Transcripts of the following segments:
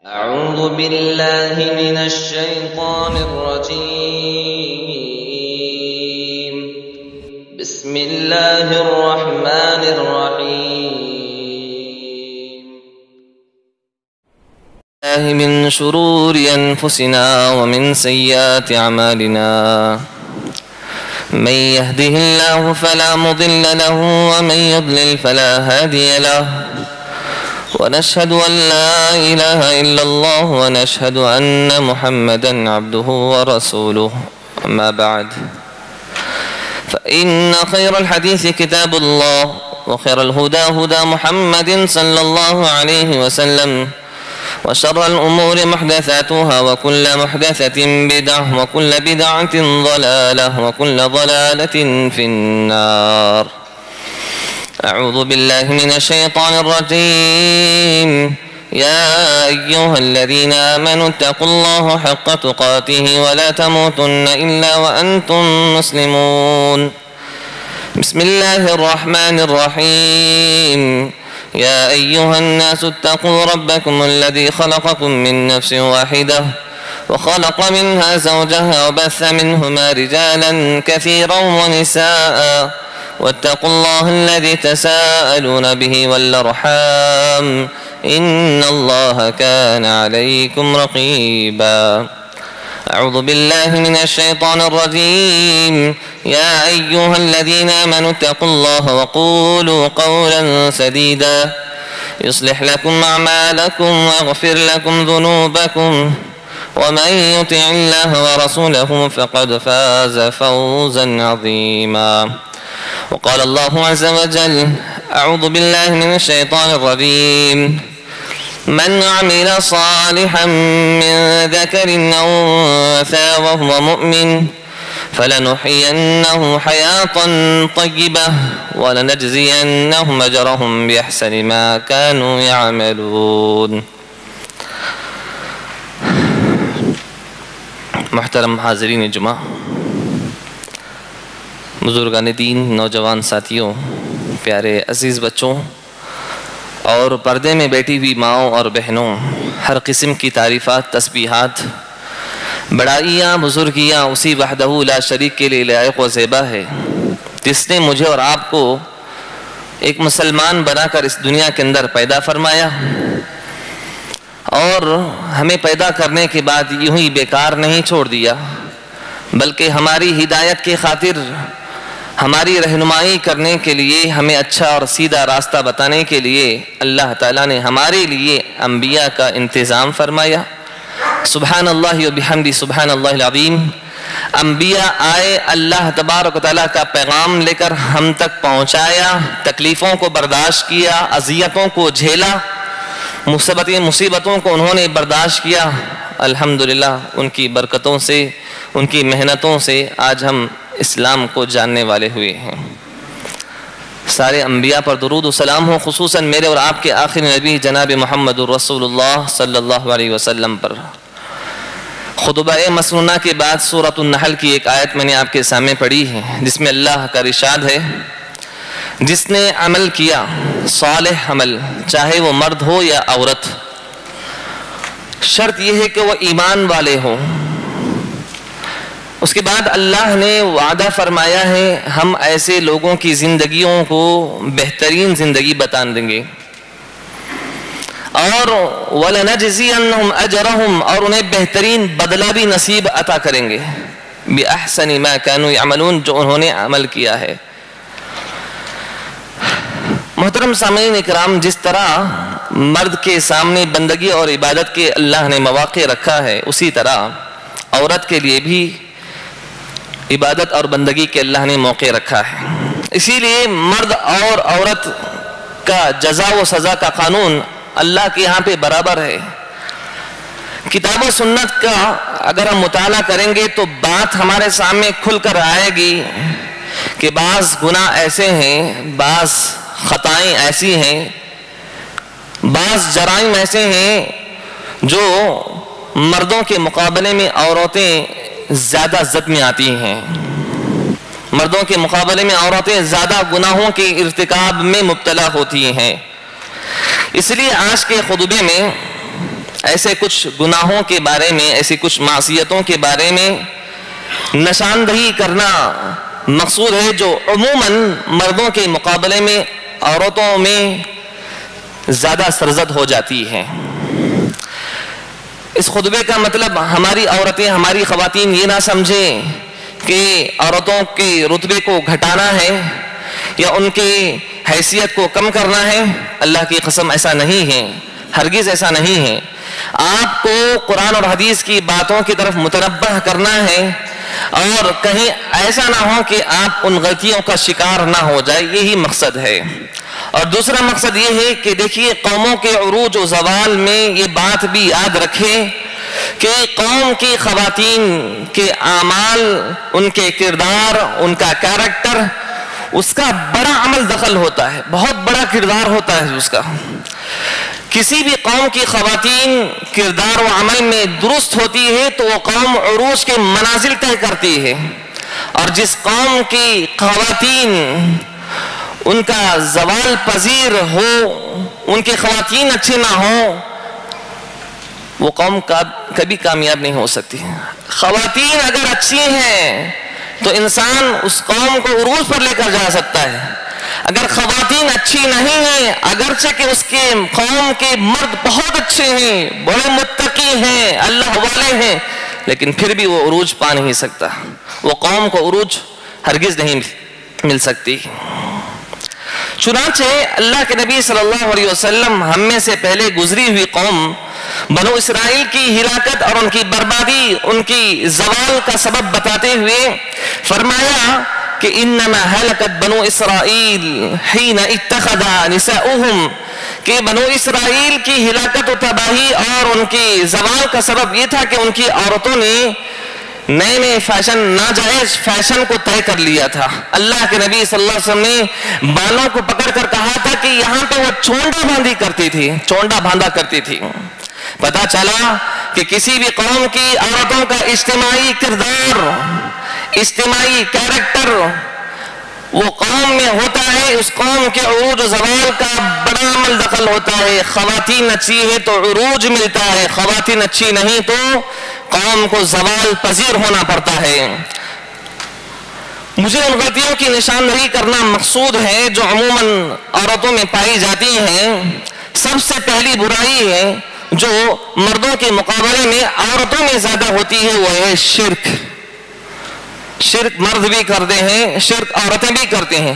أعوذ بالله من الشيطان الرجيم. بسم الله الرحمن الرحيم. من شرور أنفسنا ومن سيئات أعمالنا، من يهده الله فلا مضل له ومن يضلل فلا هادي له، ونشهد أن لا إله إلا الله ونشهد أن محمدا عبده ورسوله. أما بعد، فإن خير الحديث كتاب الله، وخير الهدى هدى محمد صلى الله عليه وسلم، وشر الأمور محدثاتها، وكل محدثة بدعة، وكل بدعة ضلالة، وكل ضلالة في النار. أعوذ بالله من الشيطان الرجيم. يا أيها الذين آمنوا اتقوا الله حق تقاته ولا تموتن إلا وأنتم مسلمون. بسم الله الرحمن الرحيم. يا أيها الناس اتقوا ربكم الذي خلقكم من نفس واحدة، وخلق منها زوجها، وبث منهما رجالا كثيرا ونساء، واتقوا الله الذي تساءلون به والأرحام، إن الله كان عليكم رقيبا. أعوذ بالله من الشيطان الرجيم. يا أيها الذين آمنوا اتقوا الله وقولوا قولا سديدا، يصلح لكم أعمالكم ويغفر لكم ذنوبكم، ومن يطع الله ورسوله فقد فاز فوزا عظيما. وقال الله عز وجل: أعوذ بالله من الشيطان الرجيم. من عمل صالحا من ذكر أو أنثى وهو مؤمن فلنحيينه حياة طيبة ولنجزينهم أجرهم بأحسن ما كانوا يعملون. محترم حاضرین جمعہ، بزرگان دین، نوجوان ساتھیوں، پیارے عزیز بچوں اور پردے میں بیٹھی ہوئی ماؤں اور بہنوں، ہر قسم کی تعریفات، تسبیحات، بڑائیاں، بزرگیاں اسی وحدہ لا شریک کے لیے لائق و زیبا ہے، جس نے مجھے اور آپ کو ایک مسلمان بنا کر اس دنیا کے اندر پیدا فرمایا، اور ہمیں پیدا کرنے کے بعد یوں ہی بیکار نہیں چھوڑ دیا، بلکہ ہماری ہدایت کی خاطر، ہماری رہنمائی کرنے کے لیے، ہمیں اچھا اور سیدھا راستہ بتانے کے لیے اللہ تعالیٰ نے ہمارے لیے انبیاء کا انتظام فرمایا۔ سبحان اللہ و بحمدہ سبحان اللہ العظیم۔ انبیاء آئے، اللہ تبارک و تعالیٰ کا پیغام لے کر ہم تک پہنچایا، تکلیفوں کو برداشت کیا، اذیتوں کو جھیلا، مصیبتوں کو انہوں نے برداشت کیا۔ الحمدللہ ان کی برکتوں سے، ان کی محنتوں سے آج ہم اسلام کو جاننے والے ہوئے ہیں۔ سارے انبیاء پر درود و سلام ہو، خصوصاً میرے اور آپ کے آخری نبی جناب محمد الرسول اللہ صلی اللہ علیہ وسلم پر۔ خطبہ مسنونہ کے بعد سورۃ النحل کی ایک آیت میں نے آپ کے سامنے پڑھی ہے، جس میں اللہ کا ارشاد ہے: جس نے عمل کیا، صالح عمل، چاہے وہ مرد ہو یا عورت، شرط یہ ہے کہ وہ ایمان والے ہوں۔ اس کے بعد اللہ نے وعدہ فرمایا ہے، ہم ایسے لوگوں کی زندگیوں کو بہترین زندگی بتا دیں گے، اور وَلَنَجْزِيَنَّهُمْ أَجْرَهُمْ، اور انہیں بہترین بدلہ بھی نصیب عطا کریں گے، بِأَحْسَنِ مَا كَانُوا يَعْمَلُونَ، جو انہوں نے عمل کیا ہے۔ محترم سامعین اکرام، جس طرح مرد کے سامنے بندگی اور عبادت کے اللہ نے مواقع رکھا ہے، اسی طرح عورت کے لیے بھی عبادت اور بندگی کے اللہ نے موقع رکھا ہے۔ اسی لیے مرد اور عورت کا جزا و سزا کا قانون اللہ کے یہاں پہ برابر ہے۔ کتاب و سنت کا اگر ہم مطالعہ کریں گے تو بات ہمارے سامنے کھل کر آئے گی کہ بعض گناہ ایسے ہیں، بعض خطائیں ایسی ہیں، بعض جرائم ایسے ہیں جو مردوں کے مقابلے میں عورتیں زیادہ زد میں آتی ہیں، مردوں کے مقابلے میں عورتیں زیادہ گناہوں کے ارتکاب میں مبتلا ہوتی ہیں۔ اس لیے آج کے خطبے میں ایسے کچھ گناہوں کے بارے میں، ایسی کچھ معصیتوں کے بارے میں نشاندہی کرنا مقصود ہے جو عموماً مردوں کے مقابلے میں عورتوں میں زیادہ سرزد ہو جاتی ہیں۔ اس خطبے کا مطلب ہماری عورتیں، ہماری خواتین یہ نہ سمجھیں کہ عورتوں کے رتبے کو گھٹانا ہے یا ان کی حیثیت کو کم کرنا ہے۔ اللہ کی قسم ایسا نہیں ہے، ہرگز ایسا نہیں ہے۔ آپ کو قرآن اور حدیث کی باتوں کی طرف متنبہ کرنا ہے اور کہیں ایسا نہ ہو کہ آپ ان غلطیوں کا شکار نہ ہو جائے، یہی مقصد ہے۔ اور دوسرا مقصد یہ ہے کہ دیکھیے قوموں کے عروج و زوال میں یہ بات بھی یاد رکھیں کہ قوم کی خواتین کے اعمال، ان کے کردار، ان کا کیریکٹر، اس کا بڑا عمل دخل ہوتا ہے، بہت بڑا کردار ہوتا ہے اس کا۔ کسی بھی قوم کی خواتین کردار و عمل میں درست ہوتی ہے تو وہ قوم عروج کے منازل طے کرتی ہے، اور جس قوم کی خواتین ان کا زوال پذیر ہو، ان کے خواتین اچھے نہ ہوں، وہ قوم کبھی کامیاب نہیں ہو سکتی۔ خواتین اگر اچھی ہیں تو انسان اس قوم کو عروج پر لے کر جا سکتا ہے۔ اگر خواتین اچھی نہیں ہیں، اگرچہ کہ اس کے قوم کے مرد بہت اچھے ہیں، بڑے متقی ہیں، اللہ والے ہیں، لیکن پھر بھی وہ عروج پا نہیں سکتا، وہ قوم کو عروج ہرگز نہیں مل سکتی۔ چنانچہ اللہ کے نبی صلی اللہ علیہ وسلم ہم میں سے پہلے گزری ہوئی قوم بنو اسرائیل کی ہلاکت اور ان کی بربادی، ان کی زوال کا سبب بتاتے ہوئے فرمایا کہ انما ہلکت بنو اسرائیل حین اتخذ نساؤہم، کہ بنو اسرائیل کی ہلاکت و تباہی اور ان کی زوال کا سبب یہ تھا کہ ان کی عورتوں نے نئے نئے فیشن، ناجائز فیشن کو طے کر لیا تھا۔ اللہ کے نبی صلی اللہ علیہ وسلم نے بالوں کو پکڑ کر کہا تھا کہ یہاں تو وہ چونڈا باندھی کرتی تھی، چونڈا باندھا کرتی تھی۔ پتا چلا کہ کسی بھی قوم کی عورتوں کا اجتماعی کردار، اجتماعی کیریکٹر وہ قوم میں ہوتا ہے، اس قوم کے عروج و زوال کا بڑا عمل دخل ہوتا ہے۔ خواتین اچھی ہے تو عروج ملتا ہے، خواتین اچھی نہیں تو قوم کو زوال پذیر ہونا پڑتا ہے۔ مجھے ان غلطیوں کی نشاندہی کرنا مقصود ہے جو عموماً عورتوں میں پائی جاتی ہیں۔ سب سے پہلی برائی ہے جو مردوں کے مقابلے میں عورتوں میں زیادہ ہوتی ہے، وہ ہے شرک۔ شرک مرد بھی کرتے ہیں، شرک عورتیں بھی کرتے ہیں،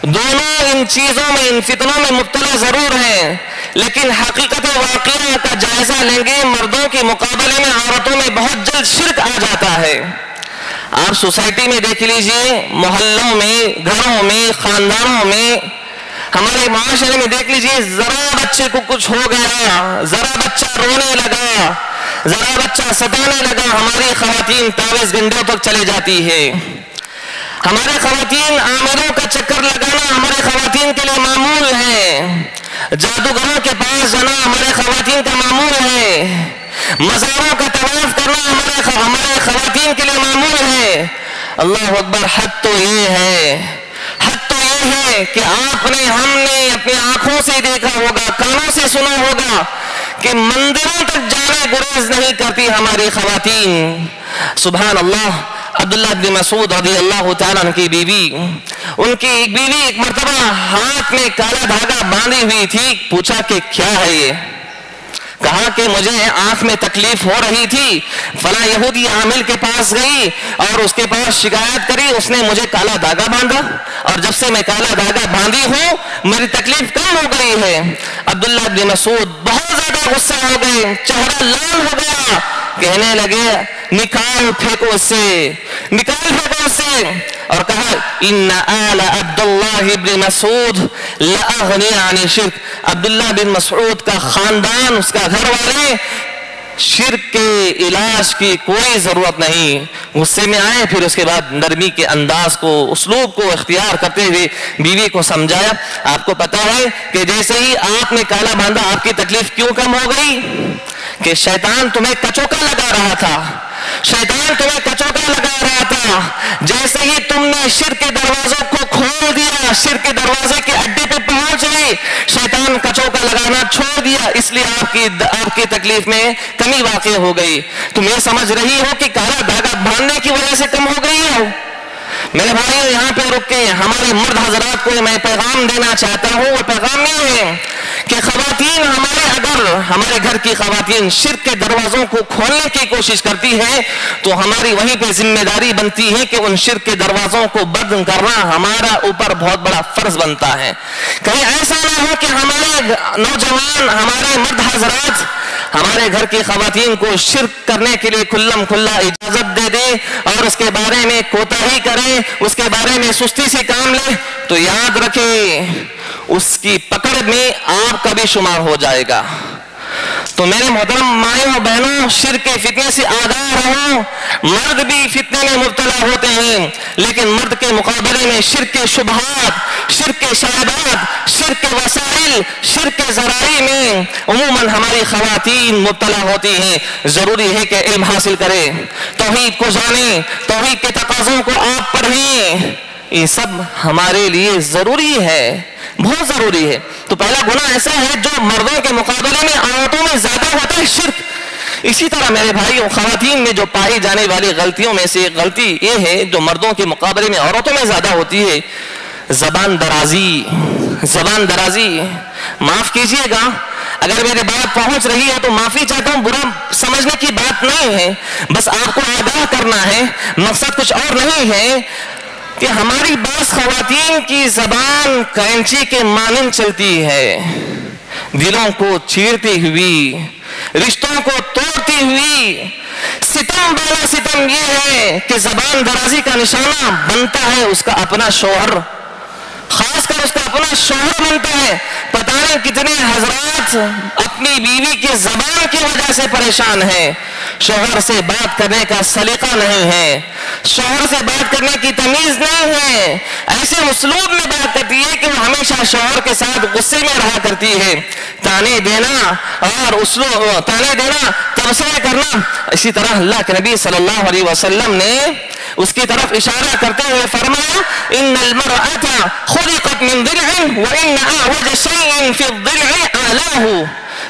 دونوں ان چیزوں میں، ان فتنوں میں مبتلا ضرور ہیں، لیکن حقیقت واقعہ کا جائزہ لیں گے مردوں کے مقابلے میں عورتوں میں بہت جلد شرک آ جاتا ہے۔ آپ سوسائٹی میں دیکھ لیجئے، محلوں میں، گھروں میں، خاندانوں میں، ہمارے معاشرے میں دیکھ لیجئے، ذرا بچے کو کچھ ہو گیا، ذرا بچہ رونے لگا، ذرا بچہ ستانے لگا، ہماری خواتین تعویذ گنڈوں تک چلے جاتی ہے۔ ہمارے خواتین عامروں کا چکر لگانا ہمارے خواتین کے لیے معمول ہے، جادوگروں کے پاس جانا ہمارے خواتین کا معمول ہے، مزاروں کا طواف کرنا ہمارے خواتین کے لیے معمول ہے۔ اللہ اکبر، حد تو یہ ہے، حد تو یہ ہے کہ ہم نے اپنی آنکھوں سے دیکھا ہوگا، کانوں سے سنا ہوگا کہ مندروں تک جانے گریز نہیں کرتی ہماری خواتین۔ سبحان اللہ۔ عبداللہ بن مسعود رضی اللہ تعالیٰ عنہ کی بیوی، ان کی ایک بیوی ایک مرتبہ ہاتھ میں کالا دھاگا باندھی ہوئی تھی، پوچھا کہ کیا ہے یہ؟ کہا کہ مجھے آنکھ میں تکلیف ہو رہی تھی، فلاں یہودی عامل کے پاس گئی اور اس کے پاس شکایت کری، اس نے مجھے کالا دھاگا باندھا، اور جب سے میں کالا دھاگا باندھی ہوں میری تکلیف کم ہو گئی ہے۔ عبداللہ بن مسعود بہت زیادہ غصہ ہو گئے، چہرہ لال ہو گیا، کہنے لگے نکال پھینکو اس سے، نکال پھینکو اس سے، اور کہا ان آل عبداللہ بن مسعود لاغنی عن شرک، عبداللہ بن مسعود کا خاندان، اس کا گھر والے، شرک کے علاج کی کوئی ضرورت نہیں۔ غصے میں آئے، پھر اس کے بعد نرمی کے انداز کو، اسلوب کو اختیار کرتے ہوئے بیوی کو سمجھایا، آپ کو پتا ہے کہ جیسے ہی آپ نے کالا باندھا آپ کی تکلیف کیوں کم ہو گئی؟ کہ شیطان تمہیں کچوکا لگا رہا تھا، شیطان تمہیں کچوکا لگا رہا تھا، جیسے ہی تم نے شرک کے دروازوں کو کھول دیا، شرک کے دروازے کے اڈے پہ پہنچ گئے، شیطان کا چوکا لگانا چھوڑ دیا، اس لیے آپ کی تکلیف میں کمی واقع ہو گئی۔ تم یہ سمجھ رہی ہو کہ کالا دھاگا باندھنے کی وجہ سے کم ہو گئی ہو؟ میرے بھائیوں یہاں پہ رک کے ہمارے مرد حضرات کو میں پیغام دینا چاہتا ہوں، وہ پیغام یہ ہے کہ خواتین ہمارے گھر کی خواتین شرک کے دروازوں کو کھولنے کی کوشش کرتی ہے تو ہماری وہیں پہ ذمہ داری بنتی ہے کہ ان شرک کے دروازوں کو بند کرنا ہمارا اوپر بہت بڑا فرض بنتا ہے۔ کہیں ایسا نہ ہو کہ ہمارے نوجوان، ہمارے مرد حضرات ہمارے گھر کی خواتین کو شرک کرنے کے لیے کھلم کھلا اجازت دے دے اور اس کے بارے میں کوتاہی کرے، اس کے بارے میں سستی سے کام لے، تو یاد رکھیں اس کی پکڑ میں آپ کا بھی شمار ہو جائے گا۔ تو میرے محترم مائیں و بہنوں، شرک کے فتنے سے آگاہ رہو۔ مرد بھی فتنے میں مبتلا ہوتے ہیں، لیکن مرد کے مقابلے میں شرک کے شبہات، شرک کے شائبات، شرک کے وسائل، شرک کے ذرائع میں عموماً ہماری خواتین مبتلا ہوتی ہیں۔ ضروری ہے کہ علم حاصل کریں، توحید کو جانیں، توحید کے تقاضوں کو آپ پڑھیں، یہ سب ہمارے لیے ضروری ہے، بہت ضروری ہے۔ تو پہلا گناہ ایسا ہے جو مردوں کے مقابلے میں عورتوں میں زیادہ ہوتا ہے، شرک۔ اسی طرح میرے بھائیوں، خواتین میں جو پائی جانے والی غلطیوں میں سے ایک غلطی یہ ہے جو مردوں کے مقابلے میں عورتوں میں زیادہ ہوتی ہے، زبان درازی۔ زبان درازی، معاف کیجئے گا اگر میری بات پہنچ رہی ہے تو معافی چاہتا ہوں، برا سمجھنے کی بات نہیں ہے، بس آپ کو آگاہ کرنا ہے، مقصد کچھ اور نہیں ہے کہ ہماری بعض خواتین کی زبان کینچی کے مانند چلتی ہے، دلوں کو چیرتی ہوئی، رشتوں کو توڑتی ہوئی۔ ستم والا ستم یہ ہے کہ زبان درازی کا نشانہ بنتا ہے اس کا اپنا شوہر، خاص کر اس کا اپنا شوہر بنتا ہے۔ پتہ نہیں کتنے حضرات اپنی بیوی کی زبان کی وجہ سے پریشان ہیں، شوہر سے بات کرنے کا سلیقہ نہیں ہے، شوہر سے بات کرنے کی تمیز نہیں ہے، ایسے اسلوب میں بات کرتی ہے کہ وہ ہمیشہ شوہر کے ساتھ غصے میں رہا کرتی ہے، تانے دینا اور تانے دینا، تبصرے کرنا۔ اسی طرح اللہ کے نبی صلی اللہ علیہ وسلم نے اس کی طرف اشارہ کرتے ہوئے فرمایا ان المرأة خلقت من ضلع وان اعوج شيء في الضلع اعلاه۔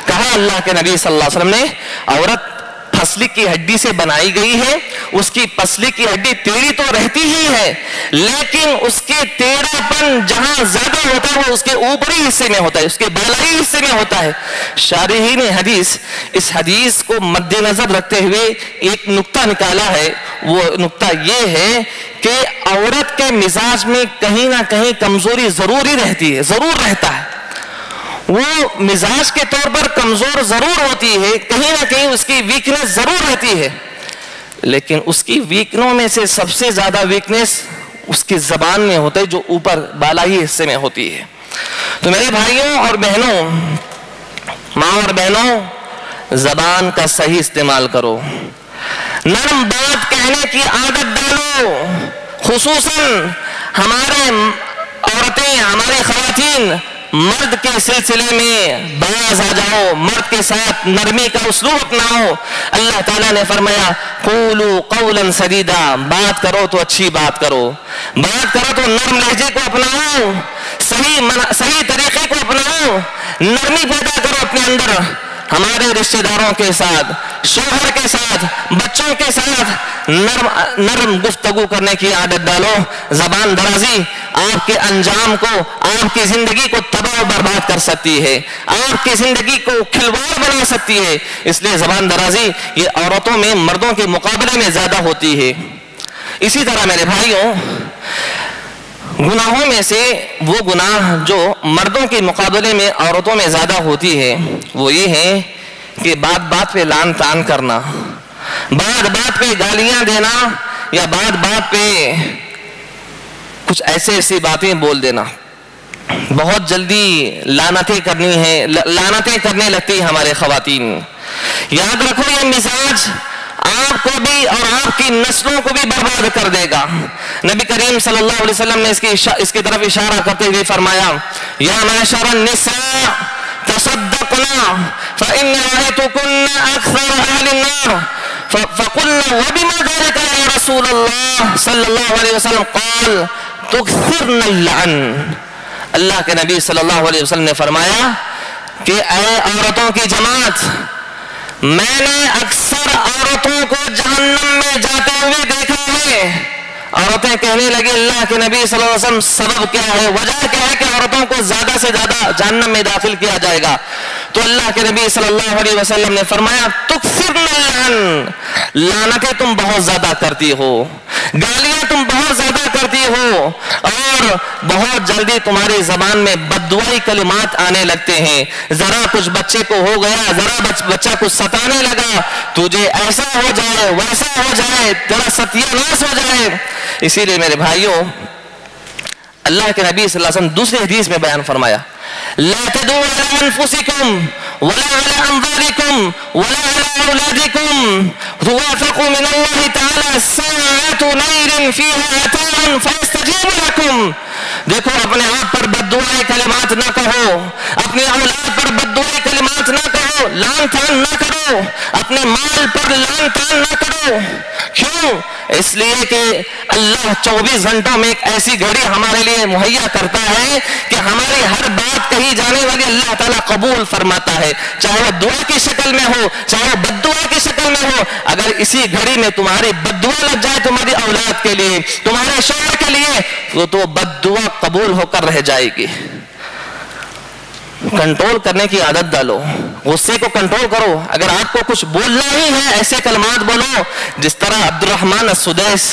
کہا اللہ کے نبی صلی اللہ علیہ وسلم نے عورت پسلی کی ہڈی سے بنائی گئی ہے، اس کی پسلی کی ہڈی ٹیڑھی تو رہتی ہی ہے لیکن اس کے ٹیڑھا پن جہاں زیادہ ہوتا ہے وہ اس کے اوپری حصے میں ہوتا ہے، اس کے بالائی حصے میں ہوتا ہے۔ شارحین حدیث اس حدیث کو مد نظر رکھتے ہوئے ایک نقطہ نکالا ہے، وہ نقطہ یہ ہے کہ عورت کے مزاج میں کہیں نہ کہیں کمزوری ضروری رہتی ہے، ضرور رہتا ہے، وہ مزاج کے طور پر کمزور ضرور ہوتی ہے، کہیں نہ کہیں اس کی ویکنس ضرور رہتی ہے، لیکن اس کی ویکنوں میں سے سب سے زیادہ ویکنس اس کی زبان میں ہوتا ہے جو اوپر بالائی حصے میں ہوتی ہے۔ تو میرے بھائیوں اور بہنوں، ماں اور بہنوں، زبان کا صحیح استعمال کرو، نرم بات کہنے کی عادت ڈالو، خصوصاً ہمارے عورتیں، ہماری خواتین مرد کے سلسلے میں باز آ جاؤ، مرد کے ساتھ نرمی کا اسلوب اپناؤ۔ اللہ تعالیٰ نے فرمایا قولوا قولا سدیدا، بات کرو تو اچھی بات کرو، بات کرو تو نرم لہجے کو اپناؤ، صحیح طریقے کو اپناؤ، نرمی پیدا کرو اپنے اندر، ہمارے رشتہ داروں کے ساتھ، شوہر کے ساتھ، بچوں کے ساتھ نرم گفتگو کرنے کی عادت ڈالو۔ زبان درازی آپ کے انجام کو، آپ کی زندگی کو تباہ و برباد کر سکتی ہے، آپ کی زندگی کو کھلواڑ بنا سکتی ہے، اس لیے زبان درازی یہ عورتوں میں مردوں کے مقابلے میں زیادہ ہوتی ہے۔ اسی طرح میرے بھائیوں، گناہوں میں سے وہ گناہ جو مردوں کے مقابلے میں عورتوں میں زیادہ ہوتی ہے وہ یہ ہے کہ بات بات پہ لان تان کرنا، بات بات پہ گالیاں دینا، یا بات بات پہ کچھ ایسی باتیں بول دینا۔ بہت جلدی لعنتیں کرنے لگتی ہمارے خواتین۔ یاد رکھو یہ مزاج آپ کو بھی اور آپ کی نسلوں کو بھی برباد کر دے گا۔ نبی کریم صلی اللہ علیہ وسلم نے اس کی طرف اشارہ کرتے ہوئے فرمایا یا معشر النساء تصدقنا فإن رأيتكن أكثر أهل النار فقلنا وبما ذلك يا رسول اللہ صلی اللہ علیہ وسلم قال تکثرن اللعن، اللہ کے نبی صلی اللہ علیہ وسلم نے فرمایا کہ اے عورتوں کی جماعت، میں نے اکثر عورتوں کو جہنم میں جاتے ہوئے دیکھا ہے۔ عورتیں کہنے لگی اللہ کے نبی صلی اللہ علیہ وسلم سبب کیا ہے، وجہ کیا ہے کہ عورتوں کو زیادہ سے زیادہ جہنم میں داخل کیا جائے گا؟ تو اللہ کے نبی صلی اللہ علیہ وسلم نے فرمایا تکثرن اللعن، لعنتیں تم بہت زیادہ کرتی ہو، گالیاں تم بہت زیادہ کرتی ہو، اور بہت جلدی تمہاری زبان میں بددعائی کلمات آنے لگتے ہیں۔ ذرا کچھ بچے کو ہو گیا، ذرا بچہ کچھ ستانے لگا، تجھے ایسا ہو جائے ویسا ہو جائے، تیرا ستیہ ناش ہو جائے۔ اسی لیے میرے بھائیوں، اللہ کے نبی صلی اللہ علیہ وسلم دوسری حدیث میں بیان فرمایا لا تدعوا على انفسكم ولا على انظاركم ولا على اولادكم توافقوا من الله تعالى ساعة نير فيها عتاء فيستجيب لكم۔ دیکھو اپنے آپ پر بددعائی کلمات نہ کہو، اپنی اولاد پر بددعائی کلمات نہ کہو، لعن طعن نہ کرو، اپنے مال پر لعن طعن نہ کرو۔ کیوں؟ اس لیے کہ اللہ 24 گھنٹوں میں ایک ایسی گھڑی ہمارے لیے مہیا کرتا ہے کہ ہماری ہر بات کہی جانے والی اللہ تعالیٰ قبول فرماتا ہے، چاہے وہ دعا کی شکل میں ہو، چاہے وہ بد دعا کی شکل میں ہو۔ اگر اسی گھڑی میں تمہاری بد دعا لگ جائے تمہاری اولاد کے لیے، تمہارے شوہر کے لیے، تو بد دعا قبول ہو کر رہ جائے گی۔ کنٹرول کرنے کی عادت ڈالو، غصے کو کنٹرول کرو۔ اگر آپ کو کچھ بولنا ہی ہے ایسے کلمات بولو جس طرح عبد الرحمن السدیس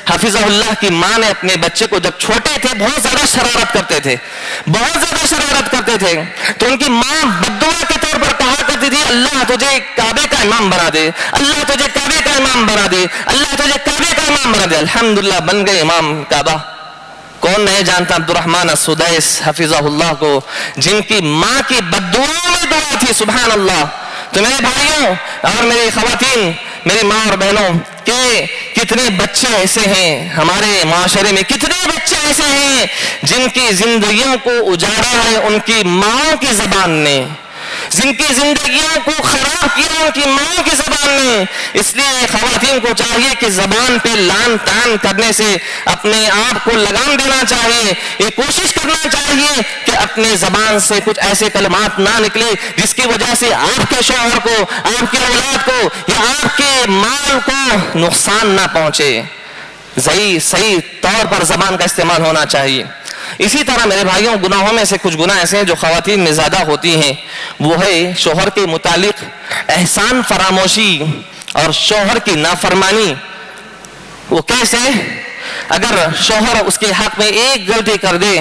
حفظہ اللہ کی ماں نے اپنے بچے کو جب چھوٹے تھے بہت زیادہ شرارت کرتے تھے، بہت زیادہ شرارت کرتے تھے، تو ان کی ماں بددعا کے طور پر کہا کرتی تھی اللہ تجھے کعبے کا امام بنا دے، اللہ تجھے کعبے کا امام بنا دے، اللہ تجھے کعبے کا امام بنا دے۔ الحمدللہ بن گئے امام کعبہ۔ کون نہیں جانتا عبد الرحمن السدیس حفظہ اللہ کو، جن کی ماں کی بددعاؤں میں دعا تھی، سبحان اللہ۔ تو میرے بھائیوں اور میری خواتین، میری ماں اور بہنوں، کہ کتنے بچے ایسے ہیں ہمارے معاشرے میں، کتنے بچے ایسے ہیں جن کی زندگیوں کو اجاڑا ہے ان کی ماں کی زبان نے، جن کی زندگیوں کو خراب کیا ان کی ماں کی زبان نے۔ اس لیے خواتین کو چاہیے کہ زبان پہ لعن طعن کرنے سے اپنے آپ کو لگام دینا چاہیے، یہ کوشش کرنا چاہیے کہ اپنے زبان سے کچھ ایسے کلمات نہ نکلے جس کی وجہ سے آپ کے شوہر کو، آپ کی اولاد کو یا آپ کے مال کو نقصان نہ پہنچے۔ صحیح طور پر زبان کا استعمال ہونا چاہیے۔ اسی طرح میرے بھائیوں، گناہوں میں سے کچھ گناہ ایسے ہیں جو خواتین میں زیادہ ہوتی ہیں، وہ ہے شوہر کے متعلق احسان فراموشی اور شوہر کی نافرمانی۔ وہ کیسے؟ اگر شوہر اس کے حق میں ایک غلطی کر دے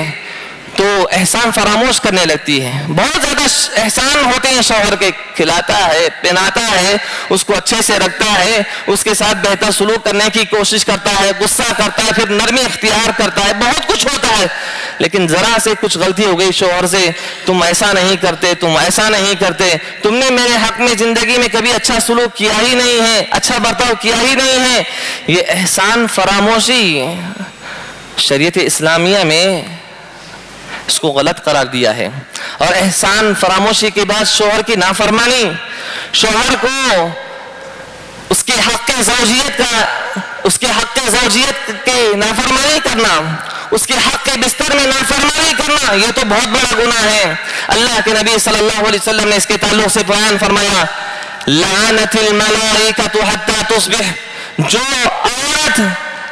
تو احسان فراموش کرنے لگتی ہے۔ بہت زیادہ احسان ہوتے ہیں شوہر کے، کھلاتا ہے، پہناتا ہے، اس کو اچھے سے رکھتا ہے، اس کے ساتھ بہتر سلوک کرنے کی کوشش کرتا ہے، غصہ کرتا ہے، پھر نرمی اختیار کرتا ہے، بہت کچھ ہوتا ہے۔ لیکن ذرا سے کچھ غلطی ہو گئی شوہر سے، تم ایسا نہیں کرتے، تم ایسا نہیں کرتے، تم نے میرے حق میں زندگی میں کبھی اچھا سلوک کیا ہی نہیں ہے، اچھا برتاؤ کیا ہی نہیں ہے۔ یہ احسان فراموشی شریعت اسلامیہ میں اس کو غلط قرار دیا ہے۔ اور احسان فراموشی کے بعد شوہر کی نافرمانی، شوہر کو اس کے حق زوجیت کے نافرمانی کرنا، اس کے حق کے بستر میں نافرمانی کرنا، یہ تو بہت بڑا گناہ ہے۔ اللہ کے نبی صلی اللہ علیہ وسلم نے اس کے تعلق سے بیان فرمایا لعنت الملائکۃ حتی تصبح، جو عورت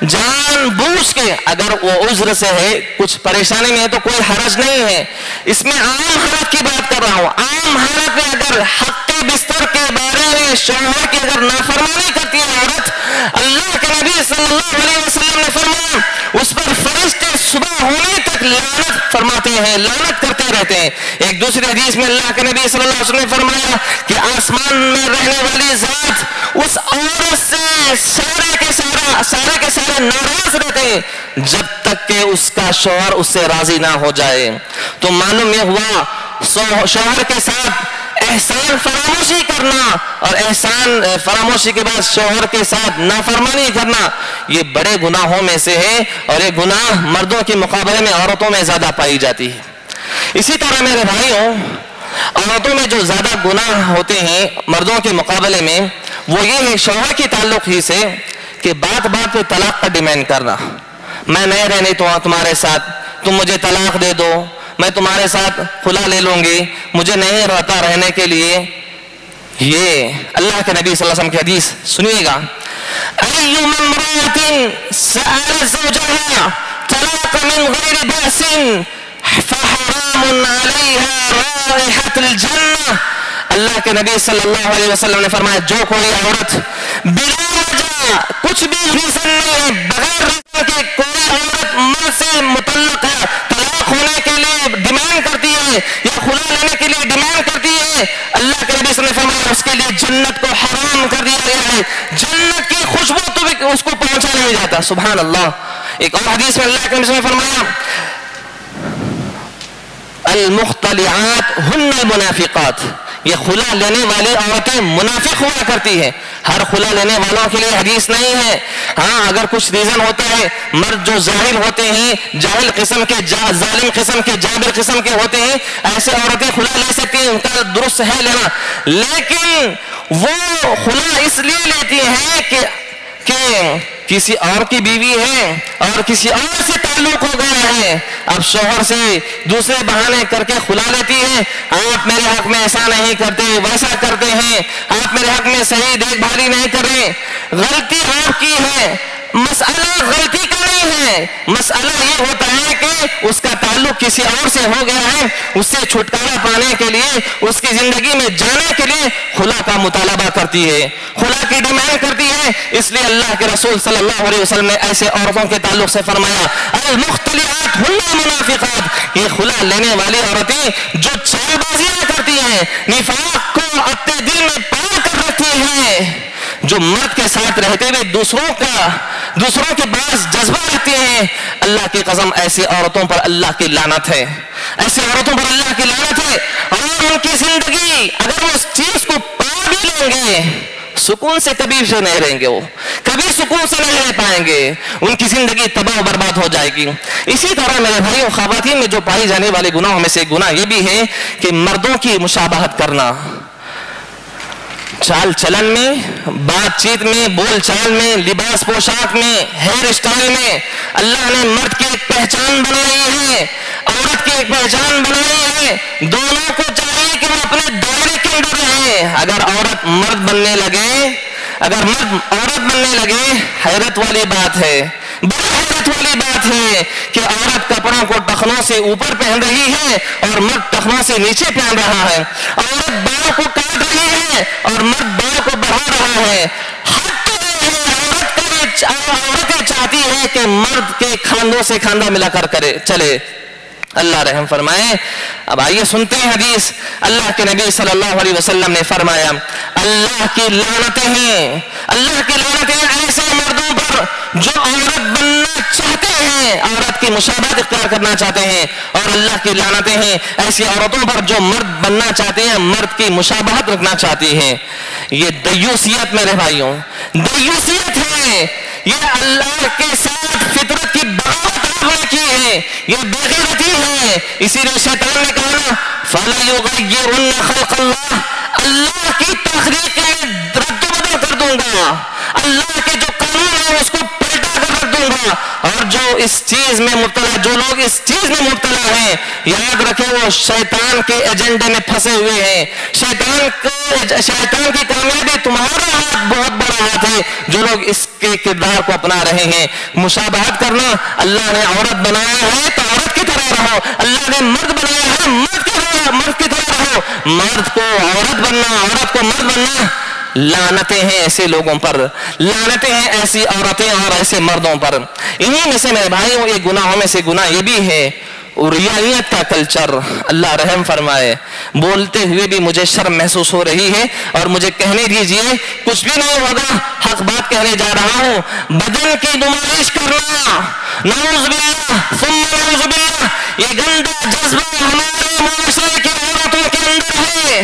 جان بوجھ کے، اگر وہ عذر سے ہے، کچھ پریشانی میں ہے تو کوئی حرج نہیں ہے، اس میں عام حالت کی بات کر رہا ہوں، عام حالت میں اگر حق کے بستر کے بارے میں شوہر کی اگر نافرمانی کرتی ہے عورت، اللہ کے نبی صلی اللہ علیہ وسلم نے فرمایا اس پر فرشتے صبح ہونے تک لعنت فرماتے ہیں، لعنت کرتے رہتے ہیں۔ ایک دوسری حدیث میں اللہ کے نبی صلی اللہ علیہ وسلم نے فرمایا کہ آسمان میں رہنے والی ذات اس عورت سے سارے کے سارے ناراض رہتے ہیں جب تک کہ اس کا شوہر اس سے راضی نہ ہو جائے۔ تو معلوم یہ ہوا شوہر کے ساتھ احسان فراموشی کرنا اور احسان فراموشی کے بعد شوہر کے ساتھ نافرمانی کرنا یہ بڑے گناہوں میں سے ہے، اور یہ گناہ مردوں کے مقابلے میں عورتوں میں زیادہ پائی جاتی ہے۔ اسی طرح میرے بھائیوں، عورتوں میں جو زیادہ گناہ ہوتے ہیں مردوں کے مقابلے میں، وہ یہ ہے شوہر کے تعلق ہی سے کہ بات بات پہ طلاق کا ڈیمانڈ کرنا، میں نہیں رہنے تو تمہارے ساتھ، تم مجھے طلاق دے دو، میں تمہارے ساتھ خلا لے لوں گی، مجھے نہیں رہتا رہنے کے لیے. یہ اللہ کے نبی صلی اللہ علیہ وسلم کی حدیث سنیے گا. ایما امرأة سألت زوجها طلاق من غیر بأس فحرام علیها رائحة الجنة. اللہ کے نبی صلی اللہ علیہ وسلم نے فرمایا جو کوئی عورت بلا وجہ کچھ بھی ریزن نہیں ہے، بغیر ریزن کے کوئی عورت مرد سے متعلق ہے، طلاق ہونے کے لیے ڈیمانڈ کرتی ہے یا خلا لینے کے لیے ڈیمانڈ کرتی ہے، اللہ کے نبی صلی اللہ علیہ وسلم نے فرمایا اس کے لیے جنت کو حرام کر دیا گیا ہے، جنت کی خوشبو تو بھی اس کو پہنچا نہیں جاتا. سبحان اللہ. ایک اور حدیث میں اللہ کے نبی صلی اللہ علیہ وسلم نے فرمایا المختلعات ہن المنافقات. یہ خلا لینے والی عورتیں منافق ہوا کرتی ہیں. ہر خلا لینے والوں کے لیے حدیث نہیں ہے. ہاں اگر کچھ ریزن ہوتا ہے، مرد جو ظاہر ہوتے ہیں، جاہل قسم کے، ظالم قسم کے، جابر قسم کے ہوتے ہیں، ایسے عورتیں خلا لے سکتی ہیں، ان کا درست ہے لینا. لیکن وہ خلا اس لیے لیتی ہیں کہ کسی اور کی بیوی ہے اور کسی اور سے تعلق ہو گیا ہے، اب شوہر سے دوسرے بہانے کر کے خلا لیتی ہے. آپ میرے حق میں ایسا نہیں کرتے، ویسا کرتے ہیں، آپ میرے حق میں صحیح دیکھ بھالی نہیں کر رہے. غلطی آپ کی ہے، مسئلہ غلطی کا نہیں ہے، مسئلہ یہ ہوتا ہے کہ اس کا تعلق کسی اور سے ہو گیا ہے، اس سے چھٹکارا پانے کے لیے، اس کی زندگی میں جانے کے لیے خلا کا مطالبہ کرتی ہے، خلا کی ڈیمانڈ کرتی ہے. اس لیے اللہ کے رسول صلی اللہ علیہ وسلم نے ایسے عورتوں کے تعلق سے فرمایا المختلعات ہن المنافقات. یہ خلا لینے والی عورتیں جو چال بازیاں کرتی ہیں، نفاق کو اپنے دل میں پال کر رکھتی ہیں، جو مرد کے ساتھ رہتے ہوئے دوسروں کے پاس جذبہ رکھتے ہیں، اللہ کی قسم ایسی عورتوں پر اللہ کی لعنت ہے، ایسی عورتوں پر اللہ کی لعنت ہے. اور ان کی زندگی اگر وہ اس چیز کو پا بھی لیں گے، سکون سے کبھی سے نہیں رہیں گے، وہ کبھی سکون سے نہیں رہ پائیں گے، ان کی زندگی تباہ و برباد ہو جائے گی. اسی طرح میرے بھائیوں، خواتین میں جو پائی جانے والے گناہوں میں سے گناہ یہ بھی ہے کہ مردوں کی مشابہت کرنا، چال چلن میں، بات چیت میں، بول چال میں، لباس پوشاک میں، ہیئر اسٹائل میں. اللہ نے مرد کی ایک پہچان بنائی ہے، عورت کی ایک پہچان بنائی ہے. دونوں کو چاہیے کہ وہ اپنے دائرے کے اندر رہیں. اگر عورت مرد بننے لگے، اگر مرد عورت بننے لگے، حیرت والی بات ہے، بڑی حیرت والی بات ہے کہ عورت کپڑوں کو ٹخنوں سے اوپر پہن رہی ہے اور مرد ٹخنوں سے نیچے پہن رہا ہے. عورت بال کو کاٹ رہی ہے اور مرد بال کو بڑھا رہا ہے. حد تو یہ ہے، عورتیں چاہتی ہے کہ مرد کے کھاندوں سے کھاندہ ملا کر کرے چلے. اللہ رحم فرمائے. اب آئیے سنتے ہیں حدیث. اللہ کے نبی صلی اللہ علیہ وسلم نے فرمایا اللہ کی لعنتیں ہیں، اللہ کی لعنتیں ہیں ایسے مردوں پر جو عورت بننا چاہتے ہیں، عورت کی مشابہت اختیار کرنا چاہتے ہیں، اور اللہ کی لعنتیں ہیں ایسی عورتوں پر جو مرد بننا چاہتے ہیں، مرد کی مشابہت رکھنا چاہتی ہیں. یہ دیوسیت میرے بھائیوں، دیوسیت ہے. یہ اللہ کے ساتھ فطرت کی بغاوت کی ہے، یہ بے غیرتی ہے. اسی لیے شیطان نے کہا نا فَلَيُغَيِّرُنَّ خَلْقَ اللَّهِ، اللہ کی تخلیق میں رد و بدل کر دوں گا، اللہ کے جو قانون ہے اس کو پلٹا کر رکھ دوں گا. اور جو اس چیز میں مبتلا، جو لوگ اس چیز میں مبتلا ہیں، یاد رکھیں وہ شیطان کے ایجنڈے میں پھنسے ہوئے ہیں. شیطان کی کامیابی تمہارا ہاتھ بہت بڑا ہاتھ ہے. جو لوگ اس کے کردار کو اپنا رہے ہیں، مشابہت کرنا، اللہ نے عورت بنایا ہے تو عورت کی طرح رہو، اللہ نے مرد بنایا ہے مرد کی طرح رہو. مرد کو عورت بننا، عورت کو مرد بننا، لعنتیں ہیں ایسے لوگوں پر، لعنتیں ہیں ایسی عورتیں اور ایسے مردوں پر. انہی میں سے میرے بھائیوں یہ گناہوں میں سے گناہ یہ بھی ہے رعایت کا کلچر. اللہ رحم فرمائے. بولتے ہوئے بھی مجھے شرم محسوس ہو رہی ہے اور مجھے کہنے دیجئے، کچھ بھی نہیں ہوگا، حق بات کہنے جا رہا ہوں. بدن کی نمائش کرنا، نعوذ باللہ ثم نعوذ باللہ، یہ گندا جذبہ ہمارے معاشرے کی عورتوں کے اندر ہے.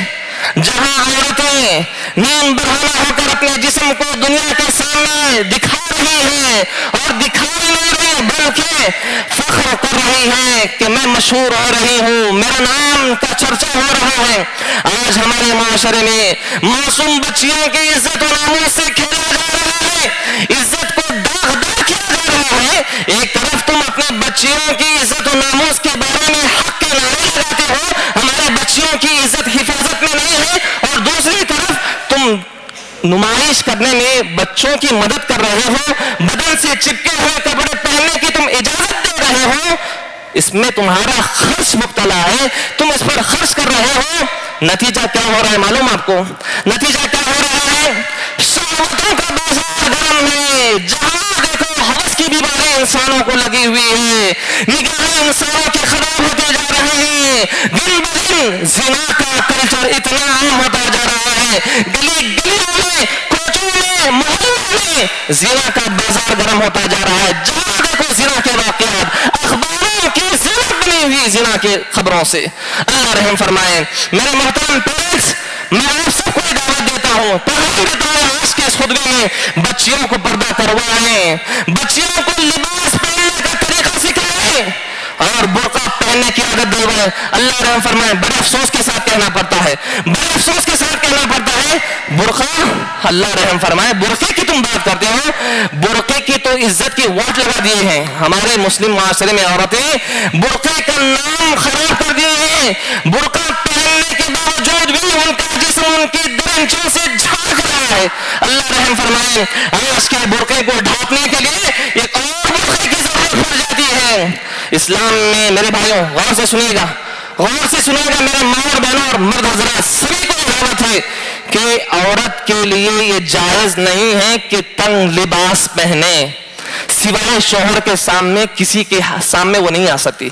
جہاں عورتیں نیم برہنہ ہو کر اپنے جسم کو دنیا کے سامنے دکھا رہی ہیں، اور دکھا نہیں رہی بلکہ فخر کر رہی ہیں کہ میں مشہور ہو رہی ہوں، میرا نام کا چرچا ہو رہا ہے. آج ہمارے معاشرے میں معصوم بچیوں کی عزت و ناموس سے کھیلا جا رہا ہے. میں عزت کو داغدار کیا جا رہا ہے، ایک طرف تم اپنے بچیوں کی عزت و ناموس کے بارے میں حق کے نعرے لگاتے ہو، ہمارے بچیوں کی عزت حفاظت میں نہیں ہے، اور دوسری طرف تم نمائش کرنے میں بچوں کی مدد کر رہے ہو، بدن سے چپکے ہوئے کپڑے پہننے کی تم اجازت دے رہے ہو، اس میں تمہارا خرچ مبتلا ہے، تم اس پر خرچ کر رہے ہو، نتیجہ کیا ہو رہا ہے معلوم آپ کو؟ نتیجہ کیا ہو رہا ہے؟ شہوتوں کا بازار گرم ہے، جہاں دیکھو ہوس کی بیماری انسانوں کو لگی ہوئی ہے، نگاہیں انسانوں کے خراب ہوتے جا رہے ہیں، دن بدن زنا کا کلچر اتنا عام ہوتا جا رہا ہے، گلی گلیوں میں، کوچوں میں، محلوں میں زنا کا بازار گرم ہوتا جا رہا ہے، جہاں دیکھو زنا کے واقعات، اخباروں کی زنا بنی ہوئی زنا کے خبروں سے۔ اللہ رحم فرمائے۔ میرے محترم پیرنٹس، میں آپ سب کو دعوت دیتا ہوں، پیغام دیتا ہوں آج کے اس خطبے میں، بچیوں کو پردہ کروائیں، بچیوں کو لباس پہننے کا طریقہ سکھائیں اور برقع پہننے کی عادت دلوائیں۔ اللہ رحم فرمائے۔ بڑے افسوس کے ساتھ کہنا پڑتا ہے، بڑے افسوس کے ساتھ کہنا پڑتا ہے، برقع، اللہ رحم فرمائے، برقعے کی تم بات کرتے ہو، برقعے کی تو عزت کی واٹ لگا دیے ہیں ہمارے مسلم معاشرے میں، عورتیں برقعے کا نام خراب کر دیے ہیں، برقع پہننے کے باوجود بھی ان کا جسم ان کی درنچوں سے جھانک رہا ہے۔ اللہ رحم فرمائے۔ آج کے برقعے کو ڈھانپنے کے لیے ایک اور برقعے کی ضرورت پڑ جاتی ہے۔ اسلام میں میرے بھائیوں غور سے سنیے گا، غور سے سنیے گا، میرے ماں اور بہنوں اور مرد حضرات سبھی کو دعوت ہے کہ عورت کے لیے یہ جائز نہیں ہے کہ تنگ لباس پہنے، سوائے شوہر کے سامنے کسی کے سامنے وہ نہیں آ سکتی۔